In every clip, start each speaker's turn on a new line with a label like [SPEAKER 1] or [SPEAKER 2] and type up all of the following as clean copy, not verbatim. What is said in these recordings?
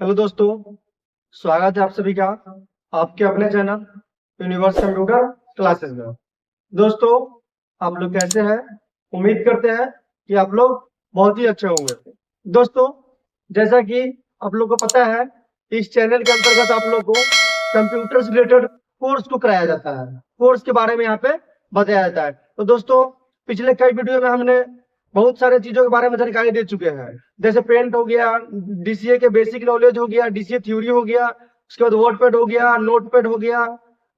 [SPEAKER 1] Hello दोस्तों, स्वागत है आप सभी का आपके अपने चैनल यूनिवर्स कंप्यूटर क्लासेस में। दोस्तों, आप लोग कैसे हैं? उम्मीद करते हैं कि आप लोग बहुत ही अच्छे होंगे। दोस्तों, जैसा कि आप लोग को पता है, इस चैनल के अंतर्गत आप लोग को कंप्यूटर से रिलेटेड कोर्स को कराया जाता है। कोर्स के बारे में यहाँ पे बताया जाता है। तो दोस्तों, पिछले कई वीडियो में हमने बहुत सारे चीजों के बारे में जानकारी दे चुके हैं, जैसे पेंट हो गया, डीसीए के बेसिक नॉलेज हो गया, डीसीए थ्योरी हो गया, उसके बाद वर्डपैड हो गया, नोटपैड हो गया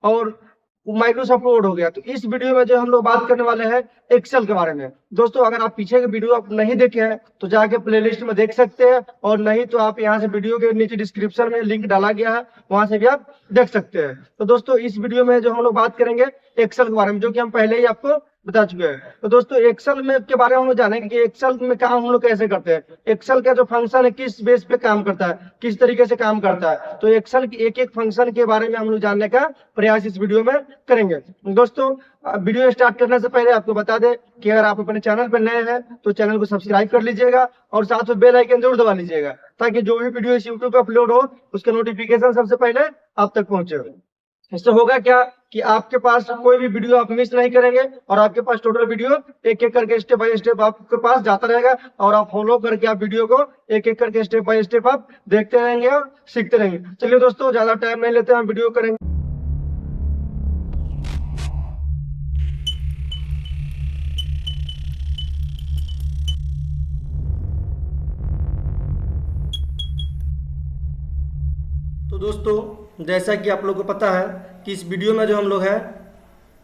[SPEAKER 1] और माइक्रोसॉफ्ट वर्ड हो गया। तो इस वीडियो में जो हम लोग बात करने वाले हैं एक्सेल के बारे में। दोस्तों, अगर आप पीछे के वीडियो आप नहीं देखे हैं तो जाके प्लेलिस्ट में देख सकते हैं, और नहीं तो आप यहाँ से वीडियो के नीचे डिस्क्रिप्शन में लिंक डाला गया है, वहां से भी आप देख सकते हैं। तो दोस्तों, इस वीडियो में जो हम लोग बात करेंगे एक्सेल के बारे में, जो कि हम पहले ही आपको बता चुके हैं। तो दोस्तों, एक्सेल में के बारे में हम लोग जानेंगे कि एक्सेल में काम हम लोग कैसे करते हैं, एक्सेल का जो फंक्शन है किस बेस पे काम करता है, किस तरीके से काम करता है। तो एक्सेल की एक एक फंक्शन के बारे में हम लोग जानने का प्रयास इस वीडियो में करेंगे। दोस्तों, वीडियो स्टार्ट करने से पहले आपको बता दें कि अगर आप अपने चैनल पर नए हैं तो चैनल को सब्सक्राइब कर लीजिएगा और साथ में बेल आइकन जरूर दबा लीजिएगा, ताकि जो भी वीडियो इस यूट्यूब पर अपलोड हो उसका नोटिफिकेशन सबसे पहले आप तक पहुंचे। इससे होगा क्या कि आपके पास कोई भी वीडियो आप मिस नहीं करेंगे, और आपके पास टोटल वीडियो एक एक करके स्टेप बाय स्टेप आपके पास जाता रहेगा, और आप फॉलो करके आप वीडियो को एक एक करके स्टेप बाय स्टेप आप देखते रहेंगे और सीखते रहेंगे। चलिए दोस्तों, ज्यादा टाइम नहीं लेते, हम वीडियो करेंगे। तो दोस्तों, जैसा कि आप लोगों को पता है कि इस वीडियो में जो हम लोग हैं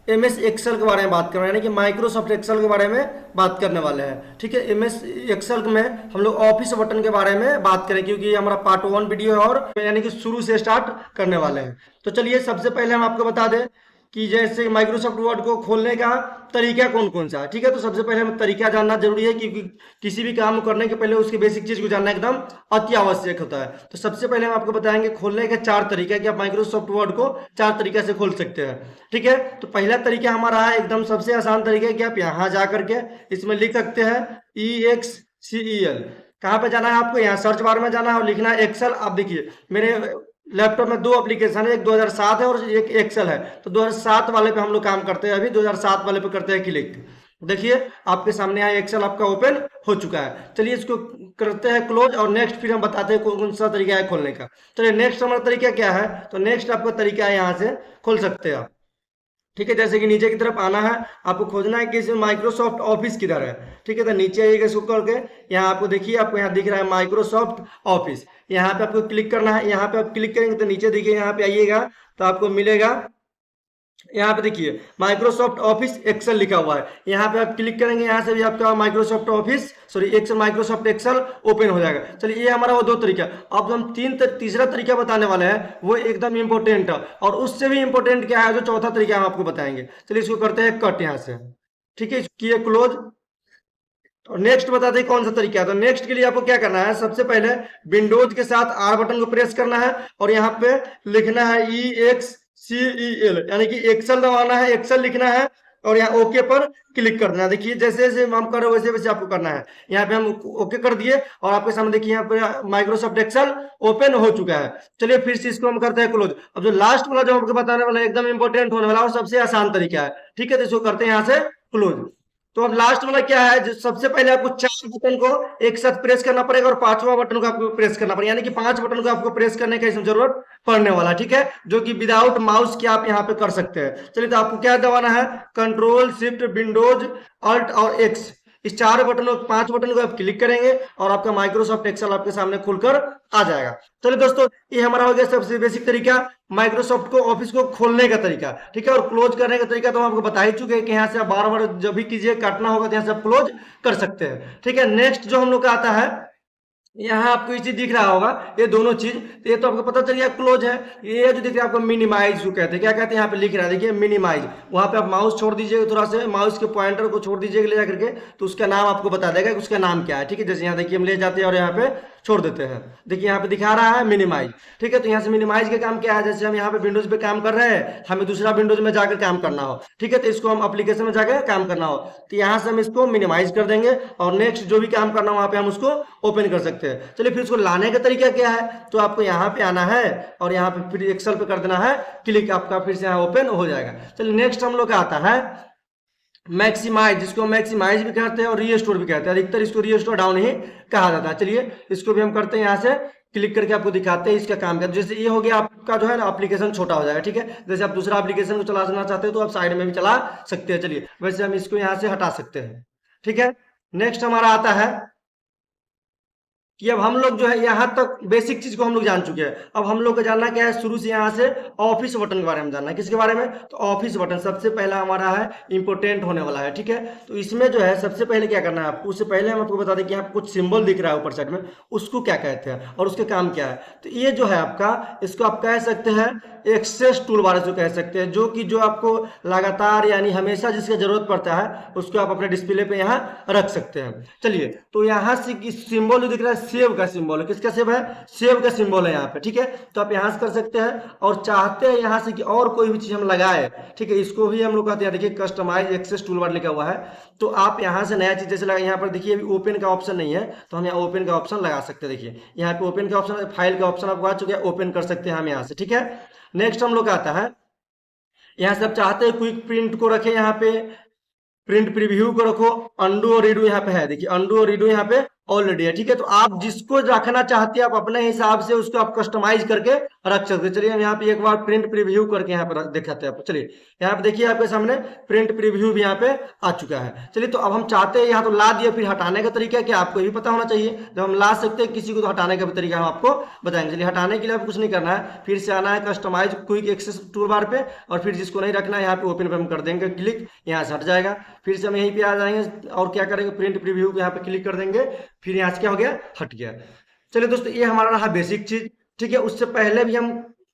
[SPEAKER 1] एमएस एक्सेल के बारे में बात कर रहे हैं, यानी कि माइक्रोसॉफ्ट एक्सेल के बारे में बात करने वाले हैं। ठीक है, एमएस एक्सेल में हम लोग ऑफिस बटन के बारे में बात करें, क्योंकि ये हमारा पार्ट 1 वीडियो है और यानी कि शुरू से स्टार्ट करने वाले हैं। तो चलिए, सबसे पहले हम आपको बता दें कि जैसे माइक्रोसॉफ्ट वर्ड को खोलने का तरीका कौन कौन सा है। ठीक है, तो सबसे पहले हमें तरीका जानना जरूरी है, क्योंकि किसी भी काम करने के पहले उसकी बेसिक चीज को जानना एकदम अति आवश्यक होता है। तो सबसे पहले हम आपको बताएंगे खोलने के 4 तरीके कि आप माइक्रोसॉफ्ट वर्ड को 4 तरीके से खोल सकते हैं। ठीक है, तो पहला तरीका हमारा है एकदम सबसे आसान तरीका कि आप यहाँ जा करके इसमें लिख सकते हैं EXCEL। कहाँ पे जाना है आपको? यहाँ सर्च बार में जाना है और लिखना है एक्सेल। आप देखिए, मेरे लैपटॉप में 2 एप्लीकेशन है, एक 2007 है और एक एक्सेल है। तो 2007 वाले पे हम लोग काम करते हैं, अभी 2007 वाले पे करते हैं क्लिक। देखिए, आपके सामने यहाँ एक्सेल आपका ओपन हो चुका है। चलिए, इसको करते हैं क्लोज, और नेक्स्ट फिर हम बताते हैं कौन सा तरीका है खोलने का। चलिए, नेक्स्ट हमारा तरीका क्या है? तो नेक्स्ट आपका तरीका है यहाँ से खोल सकते हैं आप। ठीक है, जैसे कि नीचे की तरफ आना है, आपको खोजना है कि इसमें माइक्रोसॉफ्ट ऑफिस किधर है। ठीक है, तो नीचे आइएगा इसको करके, यहाँ आपको देखिए, आपको यहाँ दिख रहा है माइक्रोसॉफ्ट ऑफिस। यहाँ पे आपको क्लिक करना है। यहाँ पे आप क्लिक करेंगे तो नीचे देखिए, यहाँ पे आइएगा तो आपको मिलेगा, यहाँ पे देखिए माइक्रोसॉफ्ट ऑफिस एक्सेल लिखा हुआ है। यहाँ पे आप क्लिक करेंगे, यहाँ से भी आपका Microsoft Office Excel Microsoft Excel open हो जाएगा। चलिए, ये हमारा वो 2 तरीका। अब हम तीसरा तरीका बताने वाले हैं, वो एकदम इंपॉर्टेंट है, और उससे भी इंपॉर्टेंट क्या है, जो चौथा तरीका हम आपको बताएंगे। चलिए, इसको करते हैं कट यहाँ से। ठीक है, किए क्लोज, और नेक्स्ट बताते हैं कौन सा तरीका है। तो नेक्स्ट के लिए आपको क्या करना है? सबसे पहले विंडोज के साथ R बटन को प्रेस करना है, और यहाँ पे लिखना है EXCEL, यानी कि एक्सेल दबाना है, एक्सेल लिखना है, और यहाँ ओके पर क्लिक करना है। देखिए, जैसे जैसे हम कर रहे हैं वैसे वैसे आपको करना है। यहाँ पे हम ओके कर दिए, और आपके सामने देखिए यहाँ पे माइक्रोसॉफ्ट एक्सेल ओपन हो चुका है। चलिए, फिर से इसको हम करते हैं क्लोज। अब जो लास्ट वाला जो आपको बताने वाला है एकदम इंपॉर्टेंट होने वाला और सबसे आसान तरीका है। ठीक है, तो इसको करते हैं यहाँ से क्लोज। तो अब लास्ट वाला क्या है? जो सबसे पहले आपको 4 बटन को एक साथ प्रेस करना पड़ेगा, और 5वां बटन को आपको प्रेस करना पड़ेगा, यानी कि 5 बटन को आपको प्रेस करने की इसमें जरूरत पड़ने वाला। ठीक है, जो कि विदाउट माउस के आप यहाँ पे कर सकते हैं। चलिए, तो आपको क्या दबाना है? कंट्रोल शिफ्ट विंडोज अल्ट और एक्स, इस 4 बटनों 5 बटन को आप क्लिक करेंगे और आपका माइक्रोसॉफ्ट एक्सेल आपके सामने खुलकर आ जाएगा। चलिए दोस्तों, ये हमारा हो गया सबसे बेसिक तरीका, माइक्रोसॉफ्ट को ऑफिस को खोलने का तरीका। ठीक है, और क्लोज करने का तरीका तो हम आपको बता ही चुके हैं कि यहाँ से आप बार बार जब भी कीजिए काटना होगा तो यहाँ से आप क्लोज कर सकते हैं। ठीक है, नेक्स्ट जो हम लोग का आता है, यहाँ आपको ये चीज दिख रहा होगा, ये दोनों चीज, ये तो आपको पता चल गया क्लोज है। ये जो दिख रहा है आपको मिनिमाइज को कहते हैं। क्या कहते हैं? यहाँ पे लिख रहा है, देखिए मिनिमाइज। वहां पे आप माउस छोड़ दीजिएगा, थोड़ा से माउस के पॉइंटर को छोड़ दीजिएगा ले जाकर के, तो उसका नाम आपको बता देगा कि उसका नाम क्या है। ठीक है, जैसे यहाँ देखिए हम ले जाते हैं और यहाँ पे छोड़ देते हैं। देखिए यहाँ पे दिखा रहा है मिनिमाइज, ठीक है। तो यहाँ से मिनिमाइज का काम क्या है, जैसे हम यहाँ पे विंडोज पे काम कर रहे हैं, हमें दूसरा विंडोज में जाकर काम करना हो, ठीक है, तो इसको हम एप्लीकेशन में जाकर काम करना हो, तो यहाँ से हम इसको मिनिमाइज कर देंगे और नेक्स्ट जो भी काम करना हो वहाँ पे हम उसको ओपन कर सकते हैं। चलिए फिर उसको लाने का तरीका क्या है, तो आपको यहाँ पे आना है और यहाँ पे फिर एक्सेल पे कर देना है क्लिक, आपका फिर से यहाँ ओपन हो जाएगा। चलिए नेक्स्ट हम लोग का आता है मैक्सिमाइज, जिसको मैक्सिमाइज भी कहते हैं और रीस्टोर भी कहते हैं, अधिकतर इसको रीस्टोर डाउन ही कहा जाता है। चलिए इसको भी हम करते हैं, यहाँ से क्लिक करके आपको दिखाते हैं इसका काम क्या। जैसे ये हो गया आपका जो है ना एप्लीकेशन छोटा हो जाएगा, ठीक है। जैसे आप दूसरा एप्लीकेशन को चलाना चाहते हो तो आप साइड में भी चला सकते हैं। चलिए वैसे हम इसको यहाँ से हटा सकते हैं, ठीक है। नेक्स्ट हमारा आता है कि अब हम लोग जो है यहाँ तक बेसिक चीज को हम लोग जान चुके हैं। अब हम लोग को जानना क्या है, शुरू से यहाँ से ऑफिस बटन के बारे में जानना है। किसके बारे में, तो ऑफिस बटन सबसे पहला हमारा है, इंपोर्टेंट होने वाला है, ठीक है। तो इसमें जो है सबसे पहले क्या करना है आपको, उससे पहले हम आपको बता दें कि यहाँ कुछ सिंबल दिख रहा है ऊपर साइड में, उसको क्या कहते हैं और उसके काम क्या है। तो ये जो है आपका, इसको आप कह सकते हैं एक्सेस टूल बार जो कह सकते हैं, जो कि जो आपको लगातार यानी हमेशा जिसकी जरूरत पड़ता है उसको आप अपने डिस्प्ले पे यहाँ रख सकते हैं। चलिए तो यहाँ से सिंबल जो दिख रहा है सेव का सिंबल है, किसका सेव है, सेव का सिंबल है यहाँ पे, ठीक है। तो आप यहाँ से कर सकते हैं और चाहते हैं यहाँ से कि और कोई भी चीज हम लगाए, ठीक है, इसको भी हम लोग कहते हैं, देखिए कस्टमाइज एक्सेस टूल बार लिखा हुआ है। तो आप यहाँ से नया चीज जैसे लगा, यहाँ पर देखिए अभी ओपन का ऑप्शन नहीं है तो हम यहाँ ओपन का ऑप्शन लगा सकते हैं। देखिए यहाँ पे ओपन का ऑप्शन, फाइल का ऑप्शन आपको आ चुका है, ओपन कर सकते हैं हम यहाँ से, ठीक है। नेक्स्ट हम लोग आता है, यहाँ से आप चाहते हैं क्विक प्रिंट को रखें, यहाँ पे प्रिंट प्रीव्यू को रखो, अंडू और रीडू यहाँ पे है, देखिए अंडू और रीडू यहाँ पे ऑलरेडी है, ठीक है। तो आप जिसको रखना चाहते हैं आप अपने हिसाब से उसको आप कस्टमाइज करके रख सकते हैं। चलिए हम यहाँ पे एक बार प्रिंट प्रीव्यू करके यहाँ पे दिखाते हैं आपको। चलिए यहाँ पे देखिए आपके सामने प्रिंट प्रीव्यू भी यहाँ पे आ चुका है। चलिए तो अब हम चाहते हैं यहाँ तो ला दिया, फिर हटाने का तरीका क्या आपको ये भी पता होना चाहिए। जब हम ला सकते हैं किसी को तो हटाने का भी तरीका हम आपको बताएंगे। चलिए हटाने के लिए आपको कुछ नहीं करना है, फिर से आना है customize quick access toolbar पे और फिर जिसको नहीं रखना है यहाँ पे ओपन पे हम कर देंगे क्लिक, यहाँ से हट जाएगा। फिर से हम यहीं पे आ जाएंगे और क्या करेंगे, प्रिंट प्रीव्यू पे यहाँ पे क्लिक कर देंगे, फिर यहाँ से क्या हो गया, हट गया। चलिए दोस्तों ये हमारा रहा बेसिक चीज, ठीक है। उससे पहले भी हम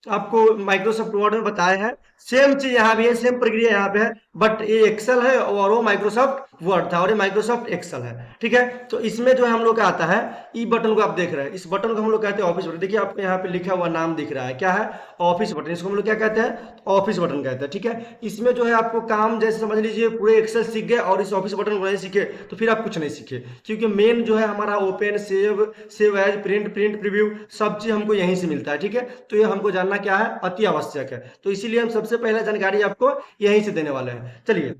[SPEAKER 1] आपको माइक्रोसॉफ्ट वर्ड में बताए हैं, सेम चीज यहाँ भी है, सेम प्रक्रिया यहाँ पे है, बट ये एक्सेल है और वो माइक्रोसॉफ्ट वर्ड था और ये माइक्रोसॉफ्ट एक्सेल है, ठीक है। तो इसमें जो है हम लोग का आता है ई बटन को आप देख रहे हैं, इस बटन को हम लोग कहते हैं ऑफिस बटन। देखिए आपको यहाँ पे लिखा हुआ नाम दिख रहा है, क्या है, ऑफिस बटन। इसको हम लोग क्या कहते हैं, ऑफिस बटन कहते हैं, ठीक है। इसमें जो है आपको काम जैसे समझ लीजिए पूरे एक्सेल सीख गए और इस ऑफिस बटन को नहीं सीखे तो फिर आप कुछ नहीं सीखे, क्योंकि मेन जो है हमारा open, save as, print preview सब चीज हमको यहीं से मिलता है, ठीक है। तो ये हमको जानना क्या है, अति आवश्यक है। तो इसीलिए हम सबसे पहले जानकारी आपको यहीं से देने वाले हैं। चलिए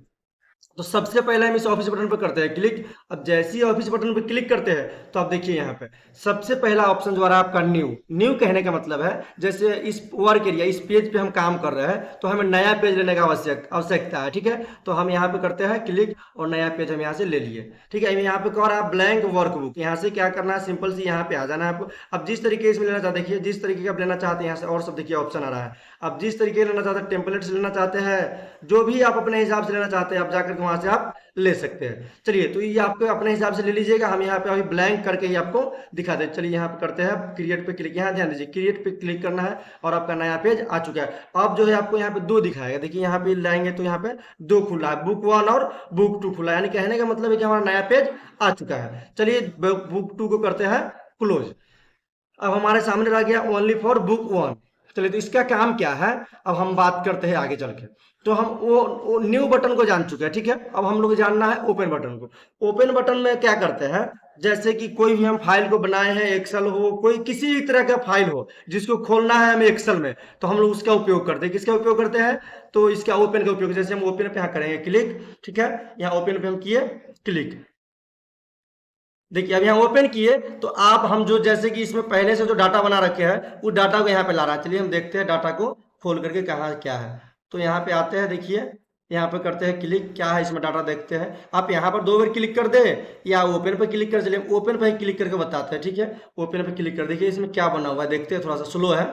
[SPEAKER 1] तो सबसे पहले हम इस ऑफिस बटन पर करते हैं क्लिक। अब जैसे ही ऑफिस बटन पर क्लिक करते हैं तो आप देखिए यहाँ पे सबसे पहला ऑप्शन जो आ रहा है आपका न्यू। न्यू कहने का मतलब है जैसे इस वर्क एरिया, इस पेज पे हम काम कर रहे हैं तो हमें नया पेज लेने का आवश्यकता है, ठीक है। तो हम यहाँ पे करते हैं क्लिक और नया पेज हम यहाँ से ले लिए, ठीक है। यहाँ पे कह रहा है ब्लैंक वर्कबुक, यहाँ से क्या करना है, सिंपल सी यहाँ पे आ जाना है आपको। अब जिस तरीके से लेना चाहते, देखिए जिस तरीके का आप लेना चाहते हैं यहाँ से और सब देखिए ऑप्शन आ रहा है। अब जिस तरीके लेना चाहते हैं, टेम्पलेट से लेना चाहते हैं, जो भी आप अपने हिसाब से लेना चाहते हैं आप जाकर वहां से आप ले सकते हैं। चलिए तो ये आपको अपने हिसाब से ले लीजिएगा, हम यहाँ पे अभी ब्लैंक करके ही आपको दिखा दे। चलिए यहाँ पे करते हैं क्रिएट पे क्लिक, यहाँ ध्यान दीजिए क्रिएट पे क्लिक करना है और आपका नया पेज आ चुका है। अब जो है आपको यहाँ पे दो दिखाएगा, देखिए यहाँ पे लाएंगे तो यहाँ पे दो खुला है, बुक 1 और बुक 2 खुला है, यानी कहने का मतलब है कि हमारा नया पेज आ चुका है। चलिए बुक 2 को करते हैं क्लोज। अब हमारे सामने रह गया ओनली फॉर बुक 1। चलिए तो इसका काम क्या है अब हम बात करते हैं आगे चल के। तो हम वो न्यू बटन को जान चुके हैं, ठीक है। अब हम लोग जानना है ओपन बटन को। ओपन बटन में क्या करते हैं, जैसे कि कोई भी हम फाइल को बनाए हैं, एक्सेल हो, कोई किसी भी तरह का फाइल हो जिसको खोलना है हमें एक्सेल में, तो हम लोग उसका उपयोग करते हैं। किसका उपयोग करते हैं, तो इसका ओपन का उपयोग। जैसे हम ओपन पे यहाँ करेंगे क्लिक, ठीक है, यहाँ ओपन पे हम किए क्लिक, देखिए अब यहाँ ओपन किए तो आप हम जो जैसे कि इसमें पहले से जो डाटा बना रखे हैं उस डाटा को यहाँ पे ला रहा है। चलिए हम देखते हैं डाटा को खोल करके कहाँ क्या है। तो यहाँ पे आते हैं, देखिए यहाँ पे करते हैं क्लिक, क्या है इसमें डाटा देखते हैं। आप यहाँ पर 2 बार क्लिक कर दे या ओपन पे क्लिक कर, चलिए ओपन पे क्लिक करके बताते हैं, ठीक है। ओपन पे क्लिक कर, देखिए इसमें क्या बना हुआ है देखते हैं, थोड़ा सा स्लो है,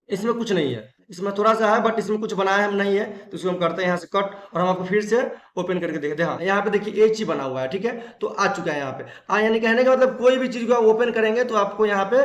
[SPEAKER 1] इसमें कुछ नहीं है, इसमें थोड़ा सा है बट इसमें कुछ बनाया हम नहीं है। तो इसको हम करते हैं यहाँ से कट और हम आपको फिर से ओपन करके देखते हैं। हाँ यहाँ पे देखिए एक चीज बना हुआ है, ठीक है, तो आ चुका है यहाँ पे। यानी कहने का मतलब कोई भी चीज को आप ओपन करेंगे तो आपको यहाँ पे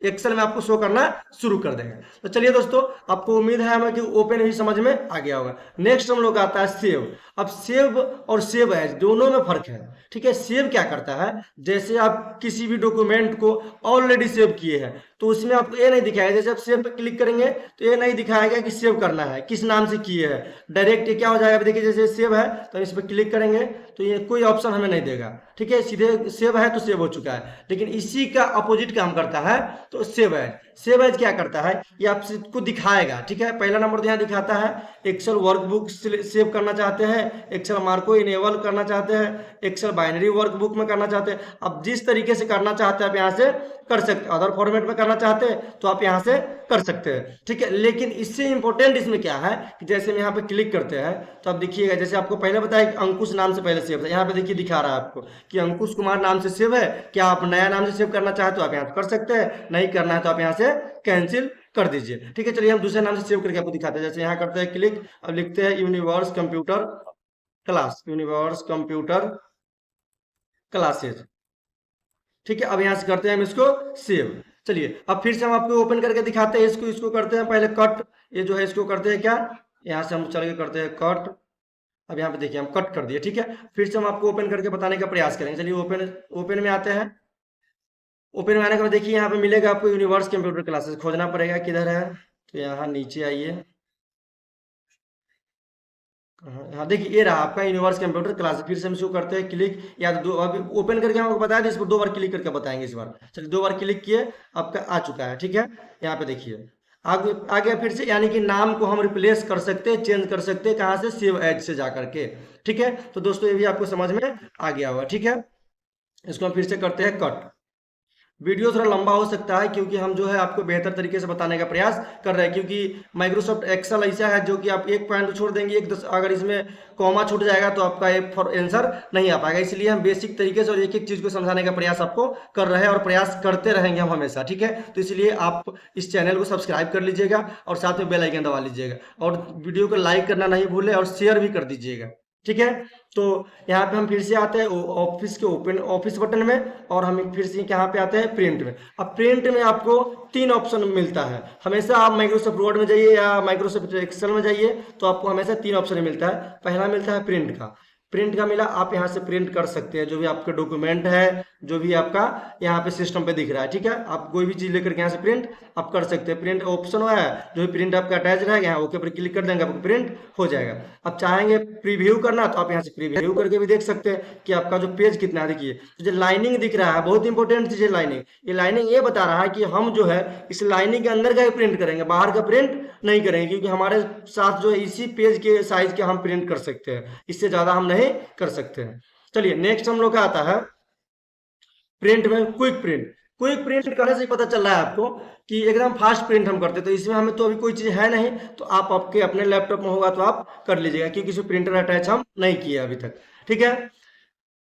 [SPEAKER 1] एक्सेल में आपको शो करना शुरू कर देगा। तो चलिए दोस्तों, आपको उम्मीद है हमें कि ओपन भी समझ में आ गया होगा। नेक्स्ट हम लोग आता है सेव। अब सेव और सेव एज दोनों में फर्क है, ठीक है। सेव क्या करता है, जैसे आप किसी भी डॉक्यूमेंट को ऑलरेडी सेव किए हैं तो उसमें आपको ये नहीं दिखाएगा, जैसे आप सेव पे क्लिक करेंगे तो ये नहीं दिखाएगा कि सेव करना है, किस नाम से किए हैं। डायरेक्ट ये क्या हो जाएगा, देखिए जैसे सेव है तो इस पर क्लिक करेंगे तो ये कोई ऑप्शन हमें नहीं देगा, ठीक है। सीधे सेव है तो सेव हो चुका है। लेकिन इसी का अपोजिट काम करता है तो सेव एज। सेव एज क्या करता है, ये आपको दिखाएगा, ठीक है। पहला नंबर तो यहाँ दिखाता है एक्सेल वर्कबुक सेव करना चाहते हैं, एक्सेल मार्को इनेबल करना चाहते हैं, एक्सेल बाइनरी वर्कबुक में करना चाहते हैं। अब जिस तरीके से करना चाहते हैं आप यहाँ से कर सकते हैं। अदर फॉर्मेट में करना चाहते हैं तो आप यहाँ से कर सकते हैं, ठीक है। लेकिन इससे इंपॉर्टेंट इसमें क्या है कि जैसे हम यहाँ पे क्लिक करते हैं तो आप देखिएगा, जैसे आपको पहले बताया कि अंकुश नाम से पहले सेव था, यहाँ पे देखिए दिखा रहा है आपको कि अंकुश कुमार नाम से सेव है। क्या आप नया नाम से सेव करना चाहते हो आप यहाँ कर सकते हैं, नहीं करना है तो आप यहाँ से कैंसिल कर दीजिए, ठीक है। चलिए हम दूसरे नाम से सेव करके आपको दिखाते हैं। जैसे यहाँ करते हैं क्लिक, अब लिखते हैं universe computer class, universe computer classes, ठीक है। अब यहाँ से करते हैं हम इसको सेव। चलिए अब फिर से हम आपको ओपन करके दिखाते हैं इसको। इसको करते हैं पहले कट, ये जो है इसको करते हैं क्या, यहाँ से हम चल के करते हैं कट। अब यहाँ पे देखिए हम कट कर दिए, ठीक है। फिर से हम आपको ओपन करके बताने का प्रयास करेंगे। चलिए ओपन ओपन में आते हैं। ओपन में आने के बाद देखिए यहाँ पे मिलेगा आपको यूनिवर्स कंप्यूटर क्लासेस, खोजना पड़ेगा किधर है, तो यहाँ नीचे आइए। हाँ देखिए ये रहा आपका यूनिवर्स कंप्यूटर क्लास। फिर से हम इसको करते हैं क्लिक, या तो दो अभी ओपन करके हम आपको बताया था, इस पर 2 बार क्लिक करके बताएंगे इस बार। चलिए 2 बार क्लिक किए, आपका आ चुका है, ठीक है। यहाँ पे देखिए आगे आ गया फिर से, यानी कि नाम को हम रिप्लेस कर सकते हैं, चेंज कर सकते हैं, कहाँ से, सेव एज से जा करके, ठीक है। तो दोस्तों ये भी आपको समझ में आ गया होगा, ठीक है। इसको हम फिर से करते हैं कट। वीडियो थोड़ा लंबा हो सकता है क्योंकि हम जो है आपको बेहतर तरीके से बताने का प्रयास कर रहे हैं, क्योंकि माइक्रोसॉफ्ट एक्सेल ऐसा है जो कि आप एक पॉइंट छोड़ देंगे, एक दस अगर इसमें कॉमा छूट जाएगा तो आपका एक आंसर नहीं आ पाएगा। इसलिए हम बेसिक तरीके से और एक एक चीज को समझाने का प्रयास आपको कर रहे हैं और प्रयास करते रहेंगे हम हमेशा, ठीक है। तो इसलिए आप इस चैनल को सब्सक्राइब कर लीजिएगा और साथ में बेल आइकन दबा लीजिएगा, और वीडियो को लाइक करना नहीं भूलें और शेयर भी कर दीजिएगा, ठीक है। तो यहाँ पे हम फिर से आते हैं ऑफिस के ओपन ऑफिस बटन में, और हम फिर से यहाँ पे आते हैं प्रिंट में। अब प्रिंट में आपको 3 ऑप्शन मिलता है। हमेशा आप माइक्रोसॉफ्ट वर्ड में जाइए या माइक्रोसॉफ्ट एक्सेल में जाइए तो आपको हमेशा 3 ऑप्शन मिलता है। पहला मिलता है प्रिंट का। प्रिंट का मिला, आप यहाँ से प्रिंट कर सकते हैं जो भी आपके डॉक्यूमेंट है, जो भी आपका यहाँ पे सिस्टम पे दिख रहा है, ठीक है। आप कोई भी चीज लेकर के यहाँ से प्रिंट आप कर सकते हैं। प्रिंट ऑप्शन है, जो भी प्रिंट आपका अटैच रहेगा यहाँ ओके पर क्लिक कर देंगे, आपको प्रिंट हो जाएगा। अब चाहेंगे प्रीव्यू करना तो आप यहाँ से प्रीव्यू करके भी देख सकते हैं कि आपका जो पेज कितना है। देखिए जो लाइनिंग दिख रहा है, बहुत इंपॉर्टेंट चीज है लाइनिंग। ये लाइनिंग ये बता रहा है कि हम जो है इस लाइनिंग के अंदर का ही प्रिंट करेंगे, बाहर का प्रिंट नहीं करेंगे, क्योंकि हमारे साथ जो है इसी पेज के साइज के हम प्रिंट कर सकते हैं, इससे ज्यादा हम नहीं कर सकते हैं। चलिए नेक्स्ट हम लोग का आता है प्रिंट में क्विक प्रिंट। क्विक प्रिंट करने से पता चल रहा है आपको कि एकदम फास्ट प्रिंट हम करते हैं। तो इसमें हमें तो अभी कोई चीज है नहीं, तो आप आपके अपने लैपटॉप में होगा तो आप कर लीजिएगा, क्योंकि इसमें प्रिंटर अटैच हम नहीं किए अभी तक, ठीक है।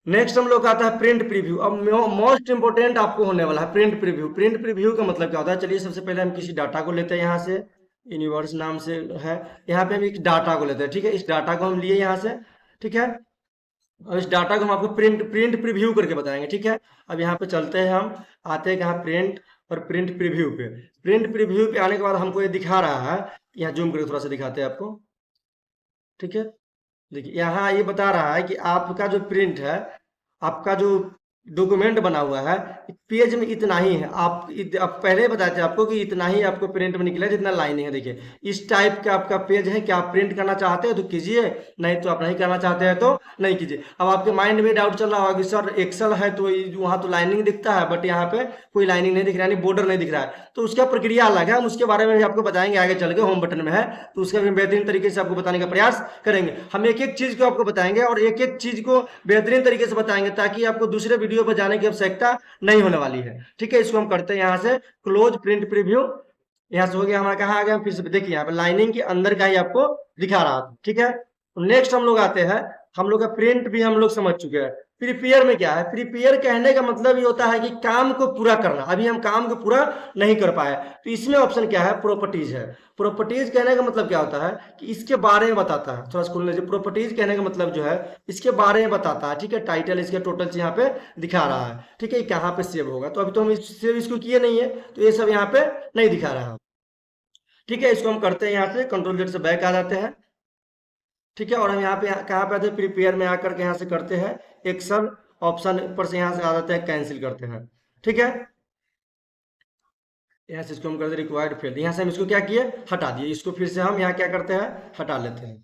[SPEAKER 1] नेक्स्ट हम लोग का आता है प्रिंट प्रीव्यू। अब मोस्ट इंपोर्टेंट आपको होने वाला है प्रिंट प्रीव्यू। प्रिंट प्रीव्यू का मतलब क्या होता है, चलिए सबसे पहले हम किसी डाटा को लेते हैं, यहाँ से यूनिवर्स नाम से है, यहाँ पे हम एक डाटा को लेते हैं, ठीक है। इस डाटा को हम लिए यहाँ से, ठीक है, और इस डाटा को हम आपको प्रिंट प्रिंट प्रीव्यू करके बताएंगे, ठीक है। अब यहाँ पे चलते हैं, हम आते हैं कहाँ, प्रिंट और प्रिंट प्रीव्यू पे। प्रिंट प्रीव्यू पे आने के बाद हमको ये दिखा रहा है, यहाँ जूम करके थोड़ा सा दिखाते हैं आपको, ठीक है। देखिए यहाँ ये बता रहा है कि आपका जो प्रिंट है, आपका जो डॉक्यूमेंट बना हुआ है पेज में इतना ही है। आप पहले बताते थे आपको कि इतना ही आपको प्रिंट में निकला जितना लाइनिंग है। देखिए इस टाइप का आपका पेज है, क्या आप प्रिंट करना चाहते हैं तो कीजिए, नहीं तो आप नहीं करना चाहते हैं तो नहीं कीजिए। अब आपके माइंड में डाउट चल रहा होगा कि सर एक्सेल है तो वहां तो लाइनिंग दिखता है, बट यहाँ पे कोई लाइनिंग नहीं दिख रहा है, बॉर्डर नहीं दिख रहा है, तो उसका प्रक्रिया अलग है। हम उसके बारे में भी आपको बताएंगे आगे चल के, होम बटन में है तो उसका भी बेहतरीन तरीके से आपको बताने का प्रयास करेंगे। हम एक एक चीज को आपको बताएंगे और एक एक चीज को बेहतरीन तरीके से बताएंगे, ताकि आपको दूसरे वीडियो पर जाने की आवश्यकता नहीं होने वाली है, ठीक है। इसको हम करते हैं यहाँ से क्लोज प्रिंट प्रीव्यू। यहाँ से हो गया हमारा, कहाँ आ गया, फिर से देखिए यहाँ पे लाइनिंग के अंदर का ही आपको दिखा रहा था, ठीक है। नेक्स्ट हम लोग आते हैं हम लोग का प्रिंट भी हम लोग समझ चुके हैं। प्रिपेयर में क्या है, प्रिपेयर कहने का मतलब ये होता है कि काम को पूरा करना। अभी हम काम को पूरा नहीं कर पाए, तो इसमें ऑप्शन क्या है, प्रॉपर्टीज है। प्रॉपर्टीज कहने का मतलब क्या होता है कि इसके बारे में बताता है। थोड़ा खोल लीजिए। प्रॉपर्टीज कहने का मतलब जो है इसके बारे में बताता है, ठीक है। टाइटल इसके टोटल यहाँ पे दिखा रहा है, ठीक है, कहाँ पे सेव होगा। तो अभी तो हम सेव इसको किए नहीं है, तो ये सब यहाँ पे नहीं दिखा रहा है, ठीक है। इसको हम करते हैं यहाँ से कंट्रोल जेड से बैक आ जाते हैं, ठीक है। और हम यहाँ पे कहाँ पे आते हैं, प्रिपेयर में आकर के यहाँ से करते हैं एक्सेल ऑप्शन पर से यहाँ से आ जाते हैं, कैंसिल करते हैं, ठीक है। यहाँ से इसको हम करते हैं रिक्वायर्ड फील्ड, यहाँ से हम इसको क्या किए, हटा दिए। इसको फिर से हम यहाँ क्या करते हैं, हटा लेते हैं,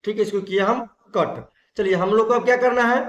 [SPEAKER 1] ठीक है। इसको किया हम कट। चलिए हम लोग को अब क्या करना है,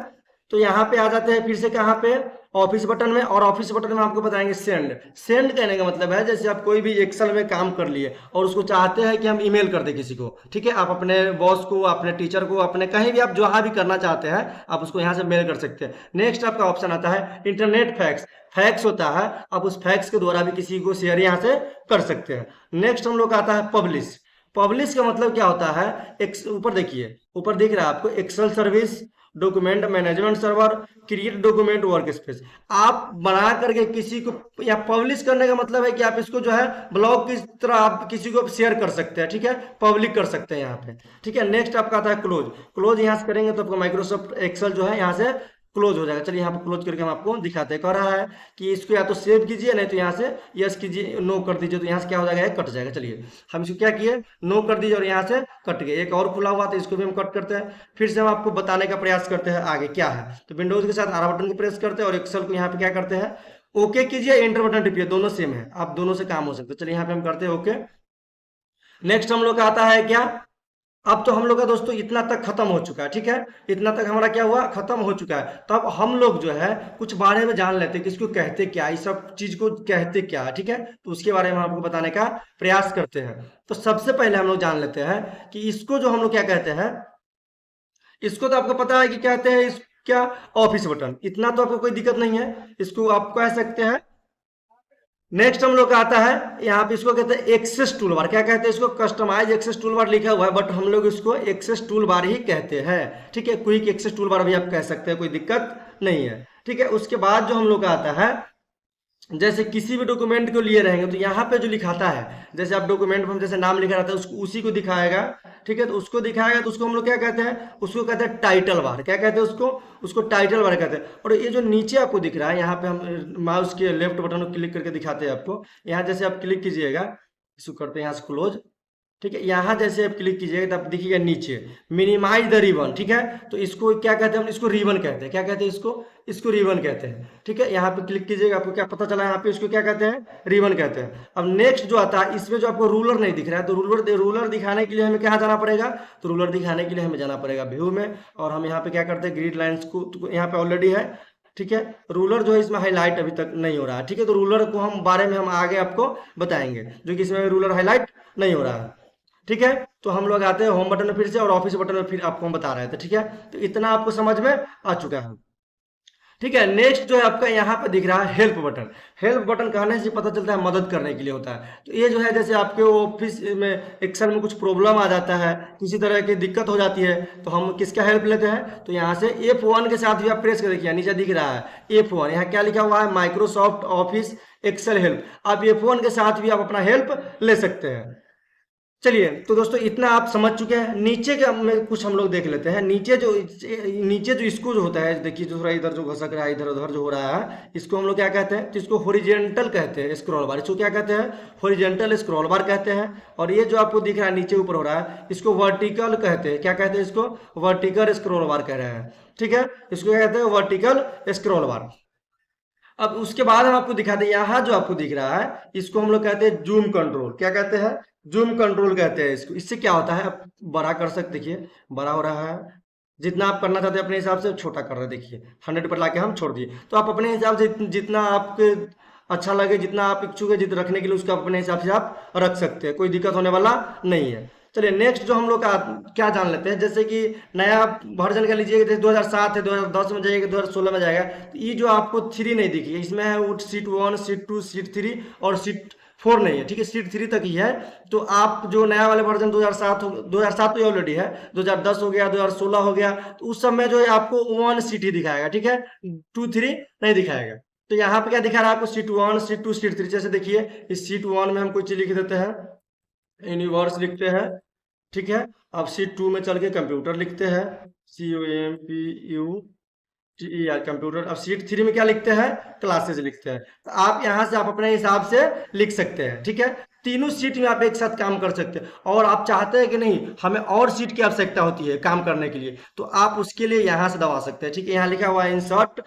[SPEAKER 1] तो यहाँ पे आ जाते हैं फिर से कहाँ पे, ऑफिस बटन में। और ऑफिस बटन में आपको बताएंगे सेंड। सेंड कहने का मतलब है जैसे आप कोई भी एक्सेल में काम कर लिए और उसको चाहते हैं कि हम ईमेल कर दें किसी को, ठीक है। आप अपने बॉस को, अपने टीचर को, अपने कहीं भी आप जहाँ भी करना चाहते हैं आप उसको यहाँ से मेल कर सकते हैं। नेक्स्ट आपका ऑप्शन आता है इंटरनेट फैक्स। फैक्स होता है, आप उस फैक्स के द्वारा भी किसी को शेयर यहाँ से कर सकते हैं। नेक्स्ट हम लोग आता है पब्लिश। पब्लिश का मतलब क्या होता है, एक ऊपर देखिए, ऊपर दिख रहा है आपको Excel service, document management server, create document workspace. आप बना करके किसी को, या पब्लिश करने का मतलब है कि आप इसको जो है ब्लॉग की तरह आप किसी को शेयर कर सकते हैं, ठीक है, पब्लिक कर सकते हैं यहाँ पे, ठीक है। नेक्स्ट आपका आता है क्लोज। क्लोज यहाँ से करेंगे तो आपको माइक्रोसॉफ्ट एक्सेल जो है यहाँ से क्लोज हो जाएगा। चलिए यहाँ पर क्लोज करके हम आपको दिखाते हैं। कह रहा है कि इसको या तो सेव कीजिए, नहीं तो यहाँ से यस कीजिए, नो कर दीजिए, तो यहाँ से क्या हो जाएगा, कट जाएगा। चलिए हम इसको क्या किए, नो कर दीजिए और यहाँ से कट गए। एक और खुला हुआ था, इसको भी हम कट करते हैं। फिर से हम आपको बताने का प्रयास करते हैं आगे क्या है। तो विंडोज के साथ आर बटन को प्रेस करते हैं और एक्सेल को यहाँ पे क्या करते हैं, ओके कीजिए, एंटर बटन टिपिए, दोनों सेम है, आप दोनों से काम हो सकते हैं। चलिए यहाँ पे हम करते हैं ओके। नेक्स्ट हम लोग का आता है क्या, अब तो हम लोग का दोस्तों इतना तक खत्म हो चुका है, ठीक है। इतना तक हमारा क्या हुआ, खत्म हो चुका है। तो अब हम लोग जो है कुछ बारे में जान लेते हैं कि इसको कहते क्या, इस सब चीज को कहते क्या, ठीक है। तो उसके बारे में हम आपको बताने का प्रयास करते हैं। तो सबसे पहले हम लोग जान लेते हैं कि इसको जो हम लोग क्या कहते हैं, इसको तो आपको पता है कि कहते हैं इस क्या, ऑफिस बटन। इतना तो आपको कोई दिक्कत नहीं है, इसको आप कह सकते हैं। नेक्स्ट हम लोग का आता है यहाँ पे, इसको कहते हैं एक्सेस टूल बार। क्या कहते हैं इसको, कस्टमाइज एक्सेस टूल बार लिखा हुआ है, बट हम लोग इसको एक्सेस टूल बार ही कहते हैं, ठीक है। क्विक एक्सेस टूल बार भी आप कह सकते हैं, कोई दिक्कत नहीं है, ठीक है। उसके बाद जो हम लोग का आता है, जैसे किसी भी डॉक्यूमेंट को लिए रहेंगे तो यहाँ पे जो लिखाता है, जैसे आप डॉक्यूमेंट में जैसे नाम लिखा रहता है उसको उसी को दिखाएगा, ठीक है। तो उसको दिखाएगा तो उसको हम लोग क्या कहते हैं, उसको कहते हैं टाइटल बार। क्या कहते हैं उसको, उसको टाइटल बार कहते हैं। और ये जो नीचे आपको दिख रहा है, यहाँ पे हम माउस के लेफ्ट बटन को क्लिक करके दिखाते हैं आपको। यहाँ जैसे आप क्लिक कीजिएगा, इसको करते हैं यहाँ से क्लोज, ठीक है। यहाँ जैसे आप क्लिक कीजिएगा तब दिखिएगा नीचे मिनिमाइज द रिबन, ठीक है। तो इसको क्या कहते हैं, इसको रिबन कहते हैं। क्या कहते हैं इसको, इसको रिबन कहते हैं, ठीक है। यहाँ पे क्लिक कीजिएगा, आपको क्या पता चला, यहाँ पे इसको क्या कहते हैं, रिबन कहते हैं। अब नेक्स्ट जो आता है, इसमें जो आपको रूलर नहीं दिख रहा है, तो रूलर दिखाने के लिए हमें कहाँ जाना पड़ेगा, तो रूलर दिखाने के लिए हमें जाना पड़ेगा व्यू में। और हम यहाँ पे क्या करते हैं, ग्रिड लाइन्स को तो यहाँ पे ऑलरेडी है, ठीक है। रूलर जो है इसमें हाईलाइट अभी तक नहीं हो रहा है, ठीक है। तो रूलर को हम बारे में हम आगे आपको बताएंगे, जो कि इसमें रूलर हाईलाइट नहीं हो रहा है, ठीक है। तो हम लोग आते हैं होम बटन में फिर से, और ऑफिस बटन में फिर आपको हम बता रहे थे, ठीक है। तो इतना आपको समझ में आ चुका है, ठीक है। नेक्स्ट जो है आपका यहाँ पे दिख रहा है हेल्प बटन। हेल्प बटन कहने से पता चलता है मदद करने के लिए होता है। तो ये जो है जैसे आपके ऑफिस में एक्सेल में कुछ प्रॉब्लम आ जाता है, किसी तरह की दिक्कत हो जाती है, तो हम किसका हेल्प लेते हैं, तो यहाँ से F1 के साथ भी आप प्रेस कर देखिए, नीचे दिख रहा है F1, यहाँ क्या लिखा हुआ है, माइक्रोसॉफ्ट ऑफिस एक्सेल हेल्प। आप F1 के साथ भी आप अपना हेल्प ले सकते हैं। चलिए तो दोस्तों इतना आप समझ चुके हैं। नीचे के में कुछ हम लोग देख लेते हैं। नीचे जो इसको जो होता है, देखिए जो थोड़ा इधर जो घसक रहा है, इधर उधर जो हो रहा है, इसको हम लोग क्या कहते हैं, तो इसको हॉरिजॉन्टल कहते हैं, स्क्रॉल बार। इसको क्या कहते हैं, हॉरिजॉन्टल स्क्रॉल बार कहते हैं। और ये जो आपको दिख रहा है नीचे ऊपर हो रहा है, इसको वर्टिकल कहते हैं। क्या कहते हैं इसको, वर्टिकल स्क्रॉल बार कह रहे हैं, ठीक है। इसको क्या कहते हैं, वर्टिकल स्क्रॉल बार। अब उसके बाद हम आपको दिखाते हैं, यहाँ जो आपको दिख रहा है इसको हम लोग कहते हैं जूम कंट्रोल। क्या कहते हैं, जूम कंट्रोल कहते हैं इसको। इससे क्या होता है, आप बड़ा कर सकते, देखिए बड़ा हो रहा है, जितना आप करना चाहते हैं अपने हिसाब से छोटा कर रहे हैं, देखिए 100 पर लाके हम छोड़ दिए। तो आप अपने हिसाब से जितना आपके अच्छा लगे, जितना आप इच्छुक है जितना रखने के लिए, उसका अपने हिसाब से आप रख सकते हैं, कोई दिक्कत होने वाला नहीं है। चलिए नेक्स्ट जो हम लोग का क्या जान लेते हैं, जैसे कि नया वर्जन का लीजिएगा, जैसे 2007 है, 2010 में जाएगा, 2016 में जाएगा, तो ये जो आपको 3 नहीं दिखी, इसमें है वो शीट 1, शीट 2, शीट 3 और शीट 4 नहीं है, ठीक है, सीट 3 तक ही है। तो आप जो नया वाले वर्जन 2007 2007 तो ऑलरेडी है, 2010 हो गया, 2016 हो गया, तो उस समय जो है आपको 1 सीट ही दिखाएगा, ठीक है, 2 3 नहीं दिखाएगा। तो यहाँ पे क्या दिखा रहा है आपको, सीट 1, सीट 2, सीट 3। जैसे देखिए इस सीट 1 में हम कोई चीज लिख देते हैं, यूनिवर्स लिखते हैं, ठीक है। अब सीट 2 में चल के कंप्यूटर लिखते हैं, COMPUTER कंप्यूटर। अब सीट 3 में क्या लिखते हैं, क्लासेज लिखते हैं। तो आप यहाँ से आप अपने हिसाब से लिख सकते हैं, ठीक है। तीनों सीट में आप एक साथ काम कर सकते हैं, और आप चाहते हैं कि नहीं हमें और सीट की आवश्यकता होती है काम करने के लिए, तो आप उसके लिए यहाँ से दबा सकते हैं, ठीक है। यहाँ लिखा हुआ है इंसर्ट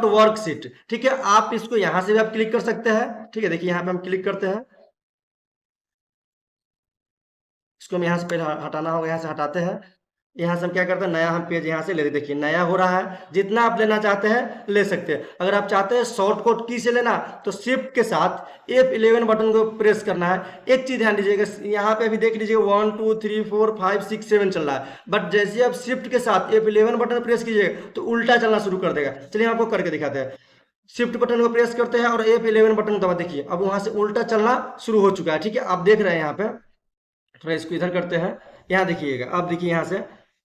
[SPEAKER 1] वर्क सीट, ठीक है। आप इसको यहाँ से भी आप क्लिक कर सकते हैं, ठीक है। देखिए यहाँ पे हम क्लिक करते हैं, इसको हम यहाँ से पहले हटाना होगा, यहाँ से हटाते हैं। यहाँ से हम क्या करते हैं, नया हम पेज यहाँ से ले लेते, देखिए नया हो रहा है। जितना आप लेना चाहते हैं ले सकते हैं। अगर आप चाहते हैं शॉर्टकट की से लेना, तो शिफ्ट के साथ F11 बटन को प्रेस करना है। एक चीज ध्यान दीजिएगा, यहाँ पे अभी देख लीजिए 1 2 3 4 5 6 7 चल रहा है, बट जैसे आप शिफ्ट के साथ F11 बटन प्रेस कीजिएगा तो उल्टा चलना शुरू कर देगा। चलिए हम आपको करके दिखाते हैं। शिफ्ट बटन को प्रेस करते हैं और F11 बटन दबा, देखिए अब वहां से उल्टा चलना शुरू हो चुका है, ठीक है। आप देख रहे हैं यहाँ पे, थोड़ा इसको इधर करते हैं, यहाँ देखिएगा। अब देखिए यहाँ से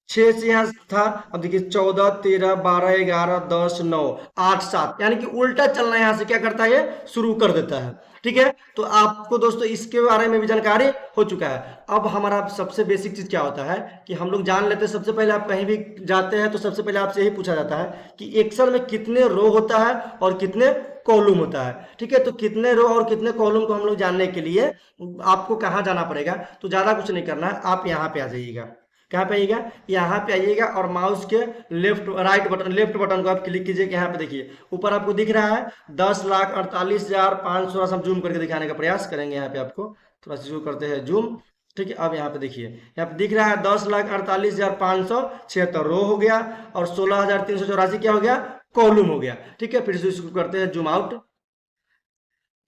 [SPEAKER 1] 6 से यहाँ था, अब देखिए 14 13 12 11 10 9 8 7, यानी कि उल्टा चलना यहाँ से क्या करता है, ये शुरू कर देता है, ठीक है। तो आपको दोस्तों इसके बारे में भी जानकारी हो चुका है। अब हमारा सबसे बेसिक चीज क्या होता है कि हम लोग जान लेते हैं। सबसे पहले आप कहीं भी जाते हैं तो सबसे पहले आपसे यही पूछा जाता है कि एक्सेल में कितने रो होता है और कितने कॉलम होता है, ठीक है। तो कितने रो और कितने कॉलम को हम लोग जानने के लिए आपको कहाँ जाना पड़ेगा, तो ज्यादा कुछ नहीं करना है, आप यहाँ पे आ जाइएगा। कहाँ पे आइएगा, यहाँ पे आइएगा और माउस के लेफ्ट बटन को आप क्लिक कीजिए। यहाँ पे देखिए ऊपर आपको दिख रहा है 10,48,500। थोड़ा सा जूम करके दिखाने का प्रयास करेंगे, यहाँ पे आपको थोड़ा सा जूम करते हैं जूम, ठीक है। अब यहाँ पे देखिए, यहाँ पे दिख रहा है 10,48,576 रो हो गया, और 16,384 क्या हो गया, कॉलम हो गया, ठीक है। फिर से इसको करते हैं जूम आउट,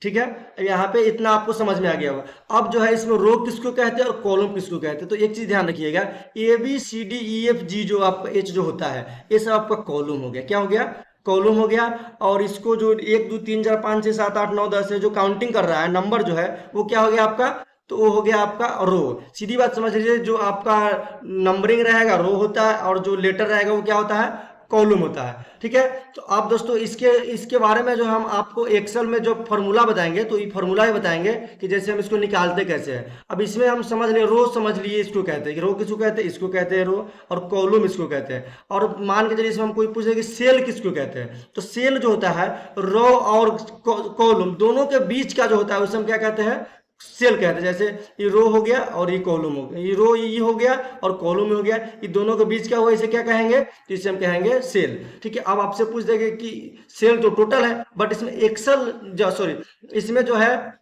[SPEAKER 1] ठीक है। यहाँ पे इतना आपको समझ में आ गया होगा। अब जो है इसमें रो किसको कहते हैं और कॉलम किसको कहते हैं, तो एक चीज ध्यान रखिएगा, ABCDEFG जो आपका H जो होता है, ये सब आपका कॉलम हो गया। क्या हो गया, कॉलम हो गया। और इसको जो 1 2 3 4 5 6 7 8 9 10 है जो काउंटिंग कर रहा है, नंबर जो है वो क्या हो गया आपका, तो वो हो गया आपका रो। सीधी बात समझ लीजिए, जो आपका नंबरिंग रहेगा रो होता है, और जो लेटर रहेगा वो क्या होता है, कॉलम होता है, ठीक है। तो आप दोस्तों इसके बारे में जो हम आपको एक्सेल में जो फॉर्मूला बताएंगे, तो ये फॉर्मूला ही बताएंगे कि जैसे हम इसको निकालते कैसे हैं। अब इसमें हम समझ लिए, रो समझ लिए इसको कहते हैं, कि रो किसको कहते हैं, इसको कहते हैं रो, और कॉलम इसको कहते हैं। और मान के चलिए इसमें हम कोई पूछे कि सेल किसको कहते हैं, तो सेल जो होता है रो और कॉलम दोनों के बीच का जो होता है उसे हम क्या कहते हैं, सेल कहते हैं। जैसे ये रो हो गया और ये कॉलम हो गया, ये रो ये हो गया और कॉलम हो गया, ये दोनों के बीच क्या हुआ, इसे क्या कहेंगे, तो इसे हम कहेंगे सेल, ठीक है। अब आपसे पूछ देंगे कि सेल तो टोटल है, बट इसमें इसमें जो है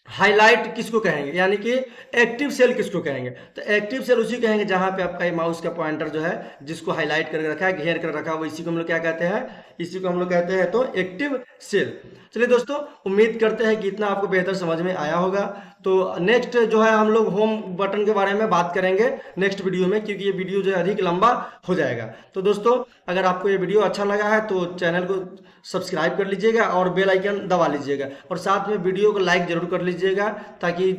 [SPEAKER 1] हाईलाइट किसको कहेंगे, यानी कि एक्टिव सेल किसको कहेंगे, तो एक्टिव सेल उसी कहेंगे जहां पे आपका माउस का पॉइंटर जो है जिसको हाईलाइट करके रखा है, घेर कर रखा है, इसी को हम लोग क्या कहते हैं, इसी को हम लोग कहते हैं तो एक्टिव सेल। चलिए दोस्तों, उम्मीद करते हैं कि इतना आपको बेहतर समझ में आया होगा। तो नेक्स्ट जो है हम लोग होम बटन के बारे में बात करेंगे नेक्स्ट वीडियो में, क्योंकि ये वीडियो जो है अधिक लंबा हो जाएगा। तो दोस्तों, अगर आपको ये वीडियो अच्छा लगा है तो चैनल को सब्सक्राइब कर लीजिएगा और बेल आइकन दबा लीजिएगा, और साथ में वीडियो को लाइक जरूर कर लीजिएगा, ताकि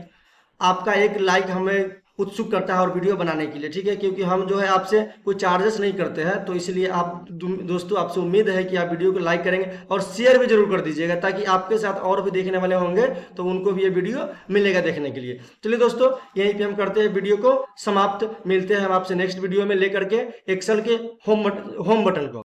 [SPEAKER 1] आपका एक लाइक हमें उत्सुक करता है और वीडियो बनाने के लिए, ठीक है। क्योंकि हम जो है आपसे कोई चार्जेस नहीं करते हैं, तो इसलिए आप दोस्तों आपसे उम्मीद है कि आप वीडियो को लाइक करेंगे और शेयर भी जरूर कर दीजिएगा, ताकि आपके साथ और भी देखने वाले होंगे तो उनको भी ये वीडियो मिलेगा देखने के लिए। चलिए दोस्तों, यहीं पे हम करते हैं वीडियो को समाप्त। मिलते हैं हम आपसे नेक्स्ट वीडियो में लेकर के एक्सेल के होम बटन को।